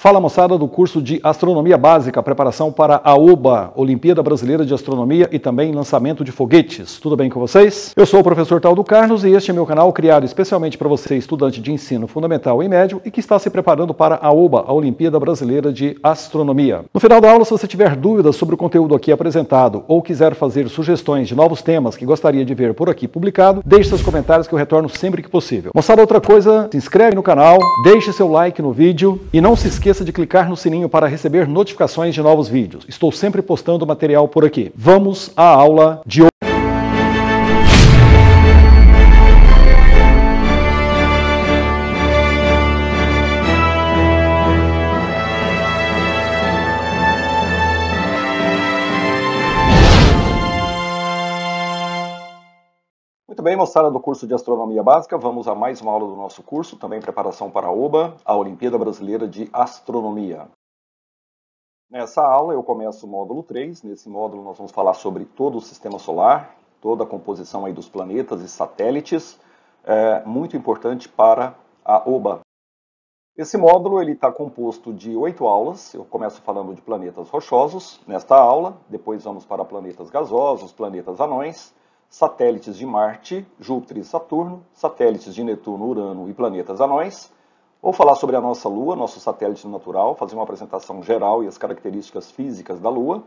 Fala moçada do curso de Astronomia Básica, preparação para a OBA, Olimpíada Brasileira de Astronomia e também lançamento de foguetes. Tudo bem com vocês? Eu sou o professor Taldo Carlos e este é meu canal criado especialmente para você, estudante de ensino fundamental e médio e que está se preparando para a OBA, a Olimpíada Brasileira de Astronomia. No final da aula, se você tiver dúvidas sobre o conteúdo aqui apresentado ou quiser fazer sugestões de novos temas que gostaria de ver por aqui publicado, deixe seus comentários que eu retorno sempre que possível. Moçada, outra coisa, se inscreve no canal, deixe seu like no vídeo e não se esqueça de clicar no sininho para receber notificações de novos vídeos. Estou sempre postando material por aqui. Vamos à aula de hoje. Muito bem, moçada do curso de Astronomia Básica, vamos a mais uma aula do nosso curso, também preparação para a OBA, a Olimpíada Brasileira de Astronomia. Nessa aula eu começo o módulo 3, nesse módulo nós vamos falar sobre todo o Sistema Solar, toda a composição aí dos planetas e satélites, muito importante para a OBA. Esse módulo está composto de 8 aulas, eu começo falando de planetas rochosos nesta aula, depois vamos para planetas gasosos, planetas anões, satélites de Marte, Júpiter e Saturno, satélites de Netuno, Urano e planetas anões. Vou falar sobre a nossa Lua, nosso satélite natural, fazer uma apresentação geral e as características físicas da Lua.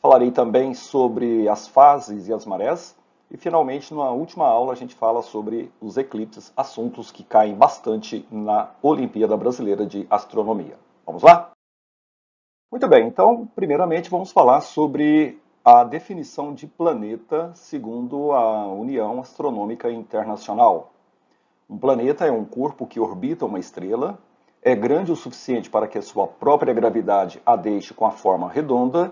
Falarei também sobre as fases e as marés. E, finalmente, na última aula, a gente fala sobre os eclipses, assuntos que caem bastante na Olimpíada Brasileira de Astronomia. Vamos lá? Muito bem, então, primeiramente, vamos falar sobre a definição de planeta segundo a União Astronômica Internacional. Um planeta é um corpo que orbita uma estrela, é grande o suficiente para que a sua própria gravidade a deixe com a forma redonda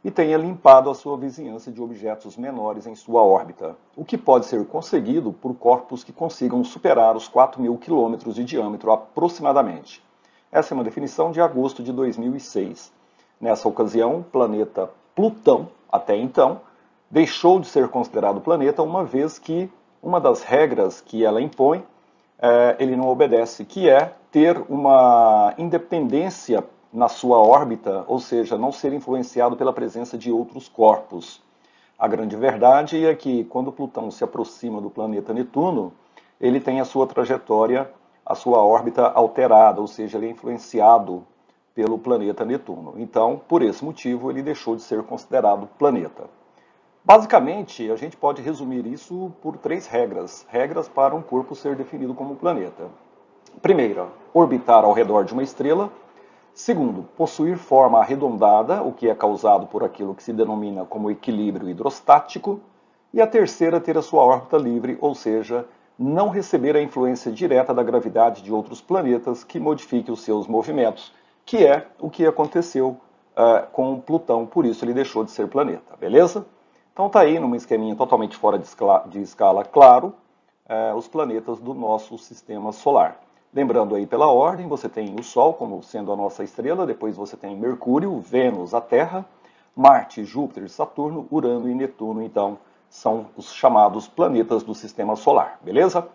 e tenha limpado a sua vizinhança de objetos menores em sua órbita, o que pode ser conseguido por corpos que consigam superar os 4.000 km de diâmetro aproximadamente. Essa é uma definição de agosto de 2006. Nessa ocasião, o planeta Plutão, até então, deixou de ser considerado planeta, uma vez que uma das regras que ela impõe, ele não obedece, que é ter uma independência na sua órbita, ou seja, não ser influenciado pela presença de outros corpos. A grande verdade é que quando Plutão se aproxima do planeta Netuno, ele tem a sua trajetória, a sua órbita alterada, ou seja, ele é influenciado pelo planeta Netuno. Então, por esse motivo, ele deixou de ser considerado planeta. Basicamente, a gente pode resumir isso por 3 regras. Regras para um corpo ser definido como planeta. Primeira, orbitar ao redor de uma estrela. Segundo, possuir forma arredondada, o que é causado por aquilo que se denomina como equilíbrio hidrostático. E a terceira, ter a sua órbita livre, ou seja, não receber a influência direta da gravidade de outros planetas que modifique os seus movimentos, que é o que aconteceu com Plutão, por isso ele deixou de ser planeta, beleza? Então tá aí, num esqueminha totalmente fora de escala, claro, os planetas do nosso sistema solar. Lembrando aí pela ordem, você tem o Sol como sendo a nossa estrela, depois você tem Mercúrio, Vênus, a Terra, Marte, Júpiter, Saturno, Urano e Netuno, então são os chamados planetas do sistema solar, beleza?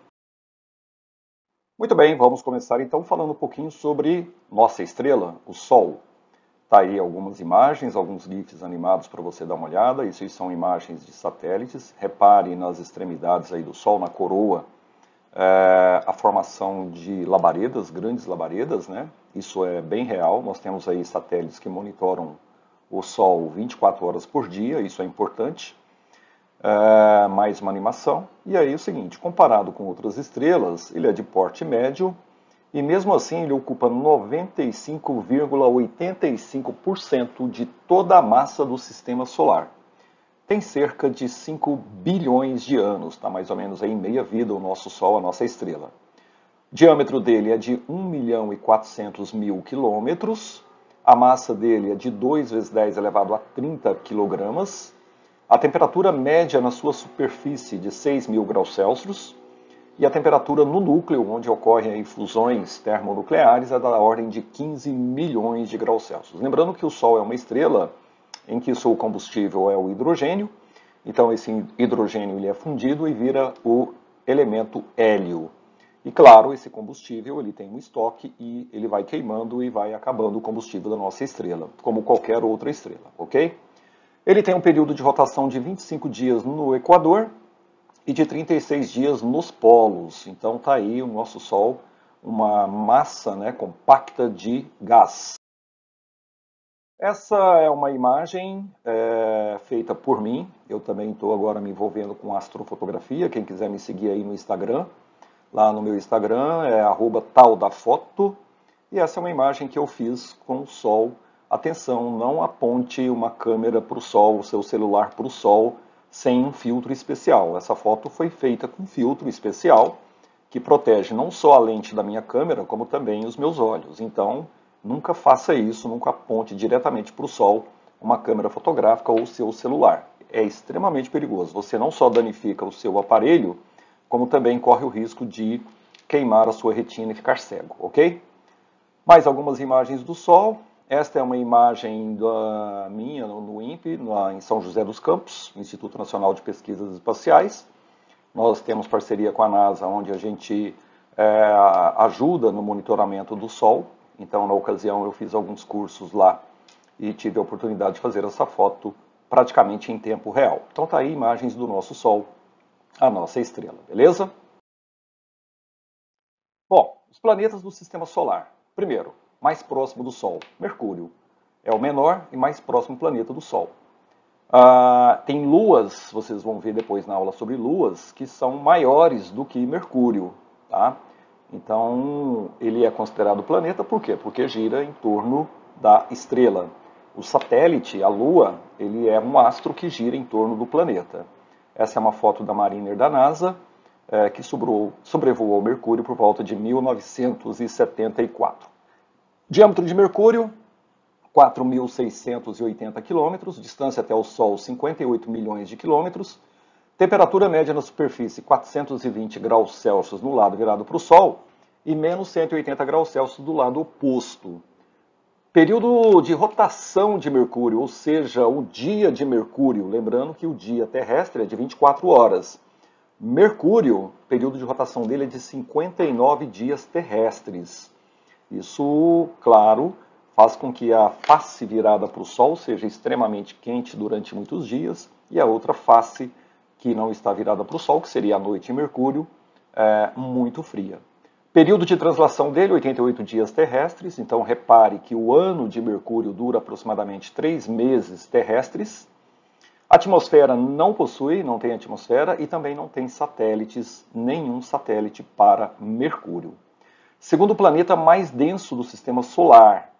Muito bem, vamos começar então falando um pouquinho sobre nossa estrela, o Sol. Está aí algumas imagens, alguns GIFs animados para você dar uma olhada. Isso são imagens de satélites. Repare nas extremidades aí do Sol, na coroa, a formação de labaredas, grandes labaredas, né? Isso é bem real. Nós temos aí satélites que monitoram o Sol 24 horas por dia, isso é importante. Mais uma animação. E aí o seguinte, comparado com outras estrelas, ele é de porte médio e mesmo assim ele ocupa 95,85% de toda a massa do sistema solar. Tem cerca de 5 bilhões de anos, está mais ou menos aí em meia vida o nosso Sol, a nossa estrela. O diâmetro dele é de 1.400.000 quilômetros, a massa dele é de 2 vezes 10 elevado a 30 quilogramas, a temperatura média na sua superfície de 6.000 graus Celsius e a temperatura no núcleo, onde ocorrem aí fusões termonucleares, é da ordem de 15 milhões de graus Celsius. Lembrando que o Sol é uma estrela em que o seu combustível é o hidrogênio, então esse hidrogênio ele é fundido e vira o elemento hélio. E claro, esse combustível ele tem um estoque e ele vai queimando e vai acabando o combustível da nossa estrela, como qualquer outra estrela, ok? Ele tem um período de rotação de 25 dias no Equador e de 36 dias nos polos. Então tá aí o nosso Sol, uma massa, né, compacta de gás. Essa é uma imagem feita por mim. Eu também estou agora me envolvendo com astrofotografia. Quem quiser me seguir aí no Instagram, lá no meu Instagram é @taldafoto. E essa é uma imagem que eu fiz com o Sol. Atenção, não aponte uma câmera para o Sol, o seu celular para o Sol, sem um filtro especial. Essa foto foi feita com filtro especial, que protege não só a lente da minha câmera, como também os meus olhos. Então, nunca faça isso, nunca aponte diretamente para o Sol uma câmera fotográfica ou o seu celular. É extremamente perigoso. Você não só danifica o seu aparelho, como também corre o risco de queimar a sua retina e ficar cego, ok? Mais algumas imagens do Sol. Esta é uma imagem da minha no INPE, em São José dos Campos, Instituto Nacional de Pesquisas Espaciais. Nós temos parceria com a NASA, onde a gente ajuda no monitoramento do Sol. Então, na ocasião, eu fiz alguns cursos lá e tive a oportunidade de fazer essa foto praticamente em tempo real. Então, tá aí imagens do nosso Sol, a nossa estrela, beleza? Bom, os planetas do Sistema Solar. Primeiro, mais próximo do Sol, Mercúrio. É o menor e mais próximo planeta do Sol. Tem luas, vocês vão ver depois na aula sobre luas, que são maiores do que Mercúrio, tá? Então, ele é considerado planeta por quê? Porque gira em torno da estrela. O satélite, a Lua, ele é um astro que gira em torno do planeta. Essa é uma foto da Mariner da NASA, que sobrevoou Mercúrio por volta de 1974. Diâmetro de Mercúrio, 4.680 km, distância até o Sol, 58 milhões de quilômetros, temperatura média na superfície, 420 graus Celsius no lado virado para o Sol e menos 180 graus Celsius do lado oposto. Período de rotação de Mercúrio, ou seja, o dia de Mercúrio, lembrando que o dia terrestre é de 24 horas. Mercúrio, período de rotação dele é de 59 dias terrestres. Isso, claro, faz com que a face virada para o Sol seja extremamente quente durante muitos dias e a outra face que não está virada para o Sol, que seria a noite em Mercúrio, muito fria. Período de translação dele, 88 dias terrestres, então repare que o ano de Mercúrio dura aproximadamente 3 meses terrestres. Atmosfera não possui, não tem atmosfera e também não tem satélites, nenhum satélite para Mercúrio. Segundo planeta mais denso do Sistema Solar,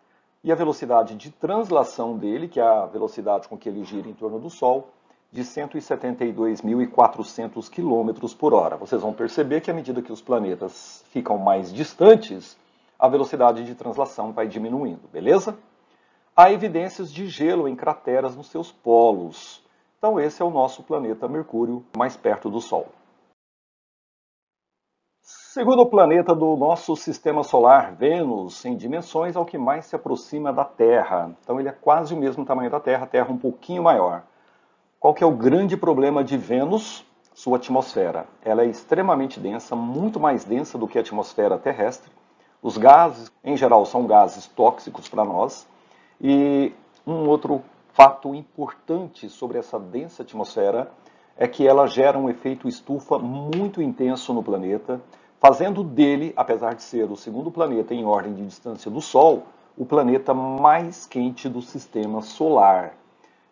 e a velocidade de translação dele, que é a velocidade com que ele gira em torno do Sol, de 172.400 km por hora. Vocês vão perceber que à medida que os planetas ficam mais distantes, a velocidade de translação vai diminuindo, beleza? Há evidências de gelo em crateras nos seus polos. Então esse é o nosso planeta Mercúrio, mais perto do Sol. Segundo planeta do nosso Sistema Solar, Vênus, em dimensões, é o que mais se aproxima da Terra. Então ele é quase o mesmo tamanho da Terra, a Terra um pouquinho maior. Qual que é o grande problema de Vênus? Sua atmosfera. Ela é extremamente densa, muito mais densa do que a atmosfera terrestre. Os gases, em geral, são gases tóxicos para nós. E um outro fato importante sobre essa densa atmosfera é que ela gera um efeito estufa muito intenso no planeta, fazendo dele, apesar de ser o segundo planeta em ordem de distância do Sol, o planeta mais quente do Sistema Solar.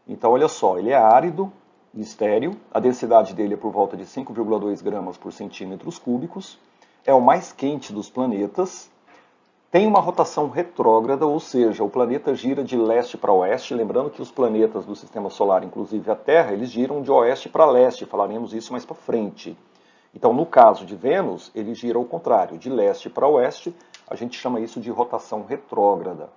Então, olha só, ele é árido e estéril, a densidade dele é por volta de 5,2 gramas por centímetros cúbicos, é o mais quente dos planetas, tem uma rotação retrógrada, ou seja, o planeta gira de leste para oeste, lembrando que os planetas do Sistema Solar, inclusive a Terra, eles giram de oeste para leste, falaremos isso mais para frente. Então, no caso de Vênus, ele gira ao contrário, de leste para oeste, a gente chama isso de rotação retrógrada.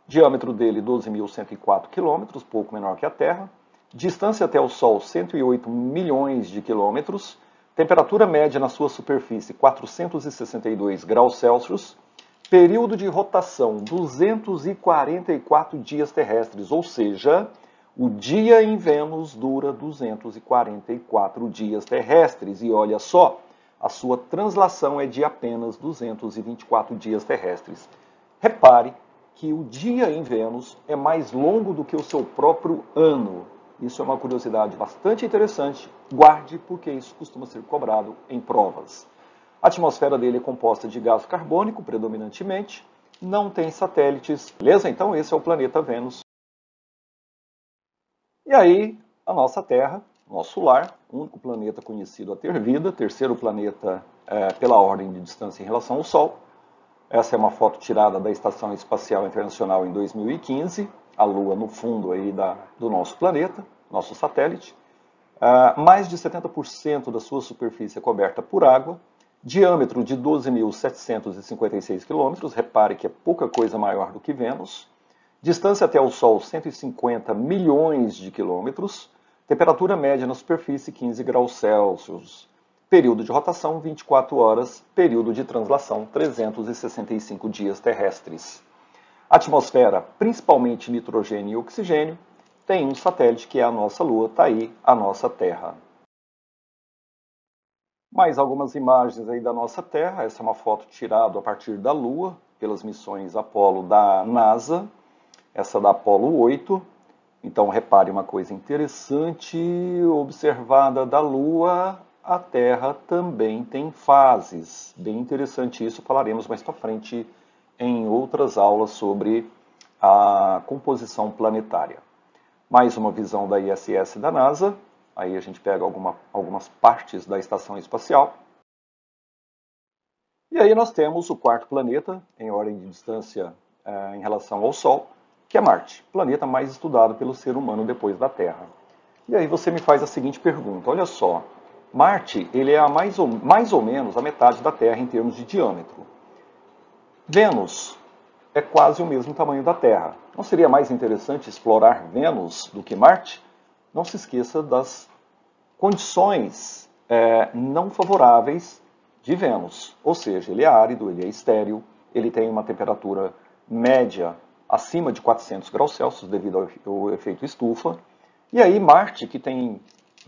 Diâmetro dele 12.104 km, pouco menor que a Terra. Distância até o Sol 108 milhões de quilômetros. Temperatura média na sua superfície 462 graus Celsius. Período de rotação 244 dias terrestres, ou seja, o dia em Vênus dura 244 dias terrestres. E olha só, a sua translação é de apenas 224 dias terrestres. Repare que o dia em Vênus é mais longo do que o seu próprio ano. Isso é uma curiosidade bastante interessante. Guarde, porque isso costuma ser cobrado em provas. A atmosfera dele é composta de gás carbônico, predominantemente. Não tem satélites. Beleza? Então esse é o planeta Vênus. E aí, a nossa Terra, nosso lar, único planeta conhecido a ter vida, terceiro planeta pela ordem de distância em relação ao Sol. Essa é uma foto tirada da Estação Espacial Internacional em 2015, a Lua no fundo aí do nosso planeta, nosso satélite. Mais de 70% da sua superfície é coberta por água, diâmetro de 12.756 km, repare que é pouca coisa maior do que Vênus. Distância até o Sol, 150 milhões de quilômetros. Temperatura média na superfície, 15 graus Celsius. Período de rotação, 24 horas. Período de translação, 365 dias terrestres. Atmosfera, principalmente nitrogênio e oxigênio. Tem um satélite que é a nossa Lua, está aí a nossa Terra. Mais algumas imagens aí da nossa Terra. Essa é uma foto tirada a partir da Lua, pelas missões Apollo da NASA. Essa da Apollo 8. Então, repare uma coisa interessante observada da Lua, a Terra também tem fases. Bem interessante isso, falaremos mais para frente em outras aulas sobre a composição planetária. Mais uma visão da ISS da NASA. Aí a gente pega algumas partes da estação espacial. E aí nós temos o quarto planeta, em ordem de distância em relação ao Sol, que é Marte, planeta mais estudado pelo ser humano depois da Terra. E aí você me faz a seguinte pergunta, olha só, Marte ele é mais ou menos a metade da Terra em termos de diâmetro. Vênus é quase o mesmo tamanho da Terra. Não seria mais interessante explorar Vênus do que Marte? Não se esqueça das condições não favoráveis de Vênus, ou seja, ele é árido, ele é estéril, ele tem uma temperatura média acima de 400 graus Celsius devido ao efeito estufa. E aí Marte, que tem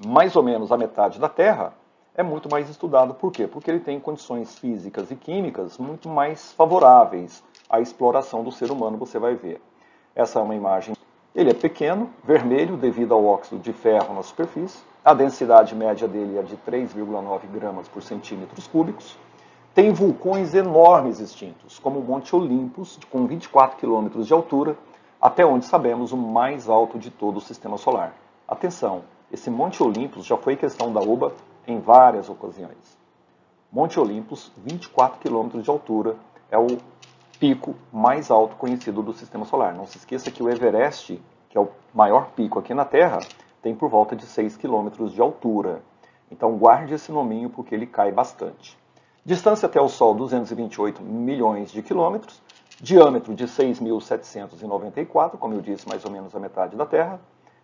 mais ou menos a metade da Terra, é muito mais estudado. Por quê? Porque ele tem condições físicas e químicas muito mais favoráveis à exploração do ser humano, você vai ver. Essa é uma imagem. Ele é pequeno, vermelho, devido ao óxido de ferro na superfície. A densidade média dele é de 3,9 gramas por centímetros cúbicos. Tem vulcões enormes extintos, como o Monte Olympus, com 24 quilômetros de altura, até onde sabemos o mais alto de todo o Sistema Solar. Atenção, esse Monte Olympus já foi questão da OBA em várias ocasiões. Monte Olympus, 24 quilômetros de altura, é o pico mais alto conhecido do Sistema Solar. Não se esqueça que o Everest, que é o maior pico aqui na Terra, tem por volta de 6 quilômetros de altura. Então guarde esse nominho porque ele cai bastante. Distância até o Sol, 228 milhões de quilômetros. Diâmetro de 6.794, como eu disse, mais ou menos a metade da Terra.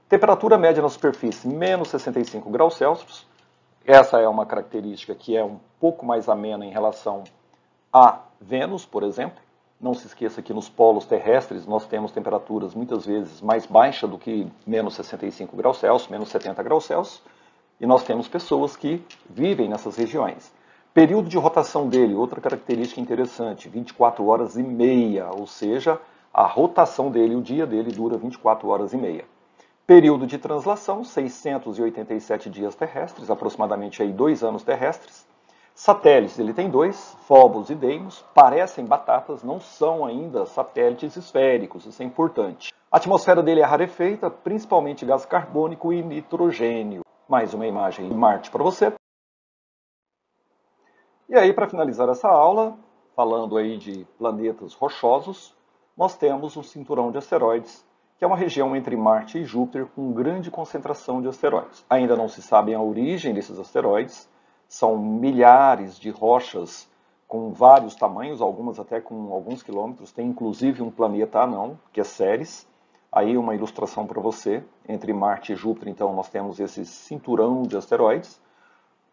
Temperatura média na superfície, menos 65 graus Celsius. Essa é uma característica que é um pouco mais amena em relação a Vênus, por exemplo. Não se esqueça que nos polos terrestres nós temos temperaturas muitas vezes mais baixas do que menos 65 graus Celsius, menos 70 graus Celsius. E nós temos pessoas que vivem nessas regiões. Período de rotação dele, outra característica interessante, 24 horas e meia, ou seja, a rotação dele, o dia dele dura 24 horas e meia. Período de translação, 687 dias terrestres, aproximadamente aí 2 anos terrestres. Satélites, ele tem 2, Phobos e Deimos, parecem batatas, não são ainda satélites esféricos, isso é importante. A atmosfera dele é rarefeita, principalmente gás carbônico e nitrogênio. Mais uma imagem de Marte para você. E aí, para finalizar essa aula, falando aí de planetas rochosos, nós temos o cinturão de asteroides, que é uma região entre Marte e Júpiter com grande concentração de asteroides. Ainda não se sabe a origem desses asteroides, são milhares de rochas com vários tamanhos, algumas até com alguns quilômetros, tem inclusive um planeta anão, que é Ceres. Aí uma ilustração para você, entre Marte e Júpiter, então nós temos esse cinturão de asteroides,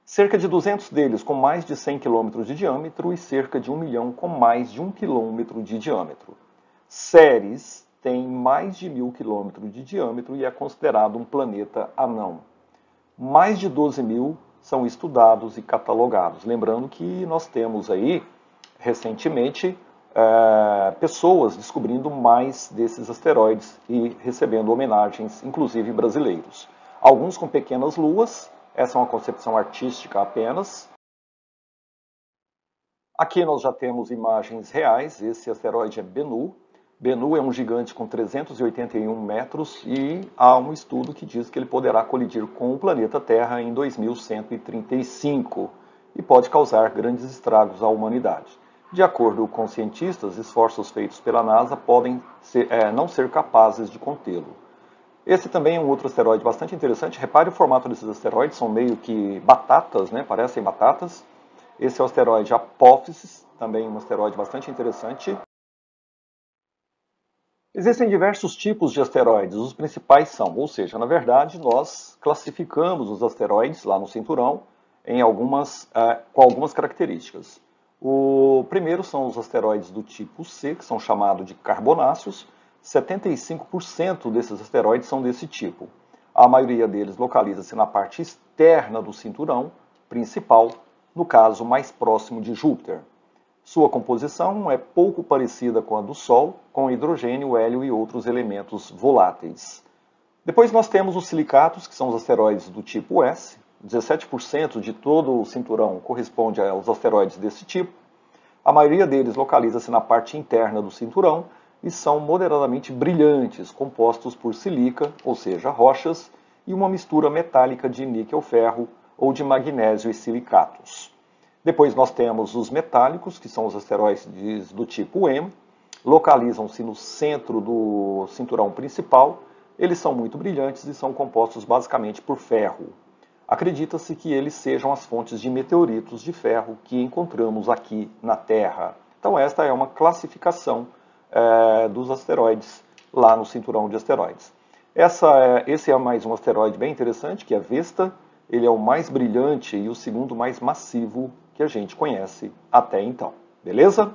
cerca de 200 deles com mais de 100 km de diâmetro e cerca de 1 milhão com mais de 1 km de diâmetro. Ceres tem mais de 1.000 km de diâmetro e é considerado um planeta anão. Mais de 12 mil são estudados e catalogados. Lembrando que nós temos aí, recentemente, pessoas descobrindo mais desses asteroides e recebendo homenagens, inclusive brasileiros. Alguns com pequenas luas, essa é uma concepção artística apenas. Aqui nós já temos imagens reais, esse asteroide é Bennu. Bennu é um gigante com 381 metros e há um estudo que diz que ele poderá colidir com o planeta Terra em 2135 e pode causar grandes estragos à humanidade. De acordo com cientistas, esforços feitos pela NASA podem não ser capazes de contê-lo. Esse também é um outro asteroide bastante interessante. Repare o formato desses asteroides, são meio que batatas, né? Parecem batatas. Esse é o asteroide Apófisis, também um asteroide bastante interessante. Existem diversos tipos de asteroides, os principais são, ou seja, na verdade, nós classificamos os asteroides lá no cinturão com algumas características. O primeiro são os asteroides do tipo C, que são chamados de carbonáceos. 75% desses asteroides são desse tipo. A maioria deles localiza-se na parte externa do cinturão principal, no caso mais próximo de Júpiter. Sua composição é pouco parecida com a do Sol, com hidrogênio, hélio e outros elementos voláteis. Depois nós temos os silicatos, que são os asteroides do tipo S. 17% de todo o cinturão corresponde aos asteroides desse tipo. A maioria deles localiza-se na parte interna do cinturão e são moderadamente brilhantes, compostos por sílica, ou seja, rochas, e uma mistura metálica de níquel-ferro ou de magnésio e silicatos. Depois nós temos os metálicos, que são os asteroides do tipo M, localizam-se no centro do cinturão principal. Eles são muito brilhantes e são compostos basicamente por ferro. Acredita-se que eles sejam as fontes de meteoritos de ferro que encontramos aqui na Terra. Então esta é uma classificação dos asteroides lá no cinturão de asteroides. Esse é mais um asteroide bem interessante, que é Vesta. Ele é o mais brilhante e o segundo mais massivo que a gente conhece até então. Beleza?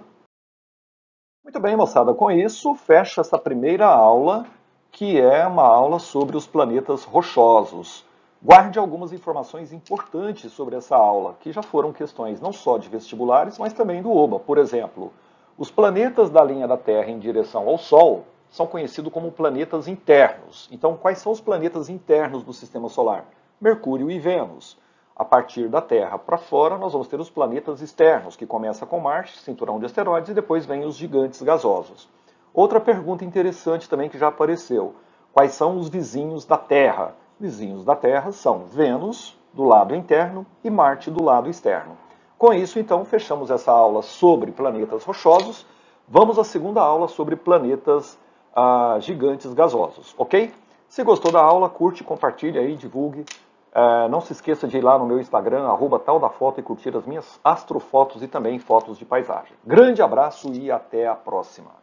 Muito bem, moçada. Com isso, fecha essa primeira aula, que é uma aula sobre os planetas rochosos. Guarde algumas informações importantes sobre essa aula, que já foram questões não só de vestibulares, mas também do OBA. Por exemplo, os planetas da linha da Terra em direção ao Sol são conhecidos como planetas internos. Então, quais são os planetas internos do Sistema Solar? Mercúrio e Vênus. A partir da Terra para fora, nós vamos ter os planetas externos, que começa com Marte, cinturão de asteroides, e depois vem os gigantes gasosos. Outra pergunta interessante também que já apareceu. Quais são os vizinhos da Terra? Vizinhos da Terra são Vênus, do lado interno, e Marte, do lado externo. Com isso, então, fechamos essa aula sobre planetas rochosos. Vamos à segunda aula sobre planetas gigantes gasosos, ok? Se gostou da aula, curte, compartilhe aí, divulgue. Não se esqueça de ir lá no meu Instagram, @taldafoto, e curtir as minhas astrofotos e também fotos de paisagem. Grande abraço e até a próxima!